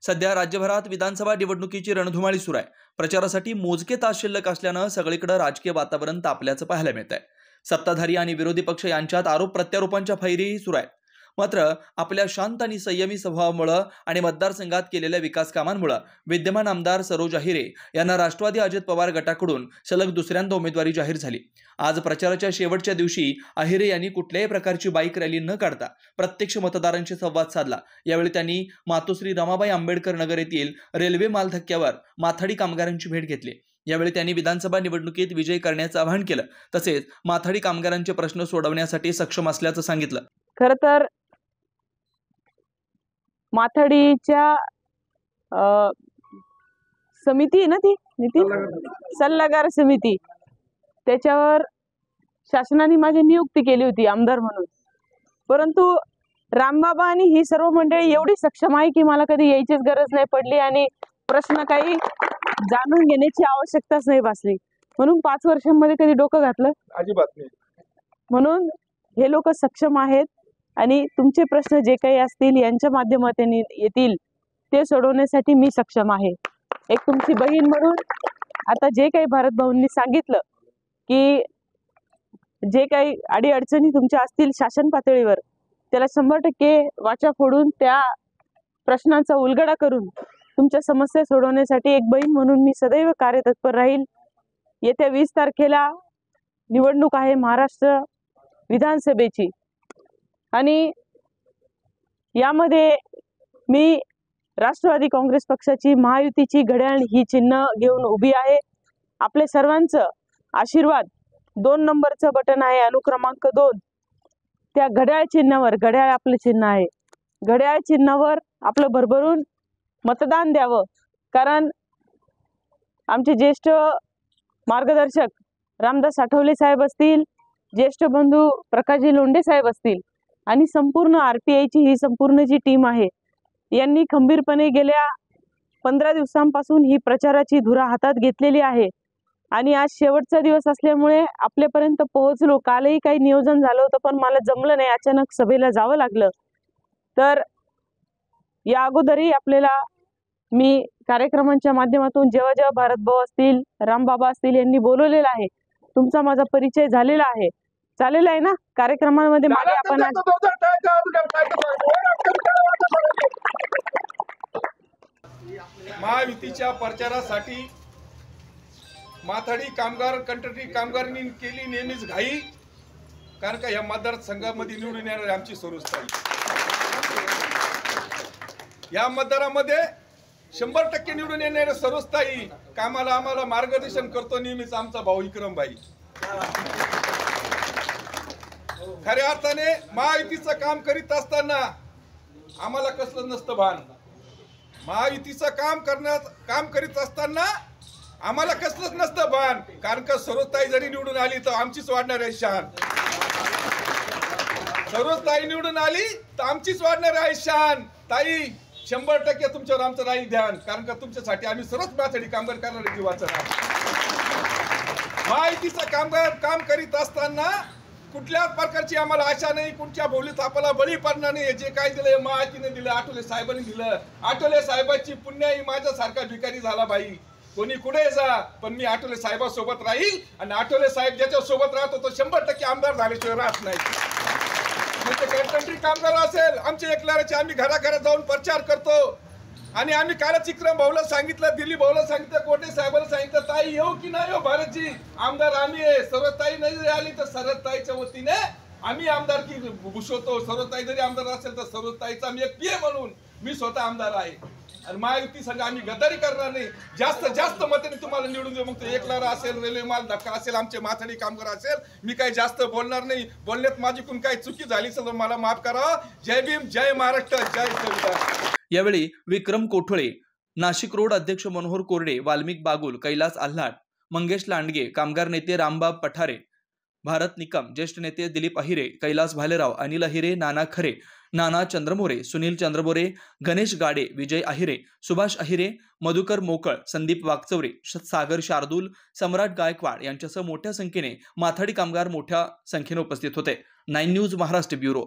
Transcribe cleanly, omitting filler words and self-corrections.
सध्या राज्यभरात विधानसभा निवडणुकीची रणधुमाळी सुरू आहे। प्रचारासाठी मोजके तास शिल्लक असल्यानं सगळीकडे राजकीय वातावरण तापल्याचं पाहायला मिळत आहे। सत्ताधारी आणि विरोधी पक्ष यांच्यात आरोप प्रत्यारोपांच्या फैरीही सुरू आहेत। मात्र आपल्या शांत आणि संयमी स्वभावामुळे आणि मतदारसंघात केलेल्या विकास कामांमुळे विद्यमान आमदार सरोज अहिरे यांना राष्ट्रवादी अजित पवार गटाकडून सलग दुसऱ्यांदा उमेदवारी जाहीर झाली। आज प्रचाराच्या शेवटच्या दिवशी अहिरे यांनी कुठल्याही प्रकारची बाईक रॅली न काढता प्रत्यक्ष मतदारांशी संवाद साधला। यावेळी त्यांनी मातोश्री रमाबाई आंबेडकर नगर येथील रेल्वे माल धक्क्यावर माथाडी कामगारांची भेट घेतली। यावेळी त्यांनी विधानसभा निवडणुकीत विजय करण्याचं आवाहन केलं, तसेच माथाडी कामगारांचे प्रश्न सोडवण्यासाठी सक्षम असल्याचं सांगितलं। खरं तर माथाडीच्या समिती आहे ना, ती सल्लागार समिती, त्याच्यावर शासनाने माझी नियुक्ती केली होती आमदार म्हणून। परंतु रामबाबा आणि ही सर्व मंडळी एवढी सक्षम आहे की मला कधी यायचीच गरज नाही पडली आणि प्रश्न काही जाणून घेण्याची आवश्यकताच नाही भासली। म्हणून 5 वर्षांमध्ये कधी डोकं घातलं अजिबात नाही। म्हणून हे लोक सक्षम आहेत आणि तुमचे प्रश्न जे काही असतील यांच्या माध्यमातून येतील ते सोडवण्यासाठी मी सक्षम आहे। एक तुमची बहीण म्हणून आता जे काही भारत भाऊंनी सांगितलं की जे काही अडीअडचणी तुमच्या असतील शासन पातळीवर, त्याला 100% वाचा फोडून त्या प्रश्नांचा उलगडा करून तुमच्या समस्या सोडवण्यासाठी एक बहीण म्हणून मी सदैव कार्यतत्पर राहील। येत्या 20 तारखेला निवडणूक आहे महाराष्ट्र विधानसभेची आणि यामध्ये मी राष्ट्रवादी काँग्रेस पक्षाची महायुतीची घड्याळ ही चिन्ह घेऊन उभी आहे। आपले सर्वांचं आशीर्वाद 2 नंबरचं बटन आहे, अनुक्रमांक 2, त्या घड्याळ चिन्हावर, घड्याळ आपलं चिन्ह आहे, घड्याळ चिन्हावर आपलं भरभरून मतदान द्यावं। कारण आमचे ज्येष्ठ मार्गदर्शक रामदास आठवले साहेब असतील, ज्येष्ठ बंधू प्रकाशजी लोंढे साहेब असतील आणि संपूर्ण RPIची ही संपूर्ण जी टीम आहे यांनी खंबीरपणे गेल्या 15 दिवसांपासून ही प्रचाराची धुरा हातात घेतलेली आहे आणि आज शेवटचा दिवस असल्यामुळे आपल्यापर्यंत पोहोचलो। कालही काही नियोजन झालं होतं पण मला जमलं नाही, अचानक सभेला जावं लागलं। तर या अगोदरही आपल्याला मी कार्यक्रमांच्या माध्यमातून जेव्हा जेव्हा भारत भाऊ असतील, रामबाबा असतील यांनी बोलवलेलं आहे, तुमचा माझा परिचय झालेला आहे, चालेल आहे ना। कार्यक्रमामध्ये मागे आपण महायुतीच्या प्रचारासाठी माथाडी कामगार कंत्राटी कामगारांनी केली नेहमीच घाई, कारण का या मतदारसंघामध्ये निवडून येणारी आमची सरोजताई, या मतदारामध्ये 100% निवडून येणारे सरोजताई कामाला आम्हाला मार्गदर्शन करतो नेहमीच आमचा भाऊ विक्रमभाई। खऱ्या अर्थाने महायुतीचं काम करीत असताना आम्हाला कसलं नसतं भान, महायुतीचं काम करीत असताना आम्हाला कसलंच नसतं भान, कारण का सरोजताई जरी निवडून आली तर आमचीच वाढणार आहे शान, सरोजताई निवडून आली तर आमचीच वाढणार आहे शान। ताई 100% तुमच्यावर आमचं राहील ध्यान, कारण का तुमच्यासाठी आम्ही सर्वच माथाडी कामगार करणारे जीवाचं महायुतीचं काम करीत असताना कुठल्याच प्रकारची आम्हाला आशा नाही, कुठच्या बोलीत आपल्याला बळी पडणार नाही। जे काय दिलं महायुतीने दिलं, आठवले साहेबांनी दिलं। आठवले साहेबांची पुण्याई माझ्यासारखा भिकारी झाला बाई, कोणी कुठे जा पण मी आठवले साहेबांसोबत राहील आणि आठवले साहेब ज्याच्या सोबत राहतो तो 100% आमदार झाल्याशिवाय राहत नाही। कंत्राटी कामगार असेल आमचे एकलाराचे, आम्ही घराघरात जाऊन प्रचार करतो आणि आम्ही कालच विक्रम भाऊला सांगितलं, दिलीप भाऊला सांगितलं, कोटे साहेबांना सांगितलं, ताई येऊ की नाही हो भारतजी, आमदार आम्ही आहे। सरोजताई नाही आली तर सरोजताईच्या वतीने आम्ही आमदारकी भूषवतो। सरोजताई जरी आमदार असेल तर सरोजताईचा मी एक PA म्हणून मी स्वतः आमदार आहे आणि महायुती संघ आम्ही गद्दारी करणार नाही। जास्त मताने तुम्हाला निवडून देऊ, मग तो एकलारा असेल, रेल्वे माल धक्का असेल, आमचे माथाडी कामगार असेल, मी काही जास्त बोलणार नाही। बोलण्यात माझीकडून काही चुकी झाली असेल तर मला माफ करा। जय भीम, जय महाराष्ट्र, जय संविधान। यावेळी विक्रम कोठळे, नाशिक रोड अध्यक्ष मनोहर कोरडे, वाल्मिक बागुल, कैलास आल्हाट, मंगेश लांडगे, कामगार नेते रामबाब पठारे, भारत निकम, ज्येष्ठ नेते दिलीप अहिरे, कैलास भालेराव, अनिल अहिरे, नाना खरे, नाना चंद्रमोरे, सुनील चंद्रमोरे, गणेश गाडे, विजय अहिरे, सुभाष अहिरे, मधुकर मोकळ, संदीप वागचौरे, सागर शार्दूल, सम्राट गायकवाड यांच्यासह मोठ्या संख्येने माथाडी कामगार मोठ्या संख्येने उपस्थित होते। 9 न्यूज महाराष्ट्र ब्युरो।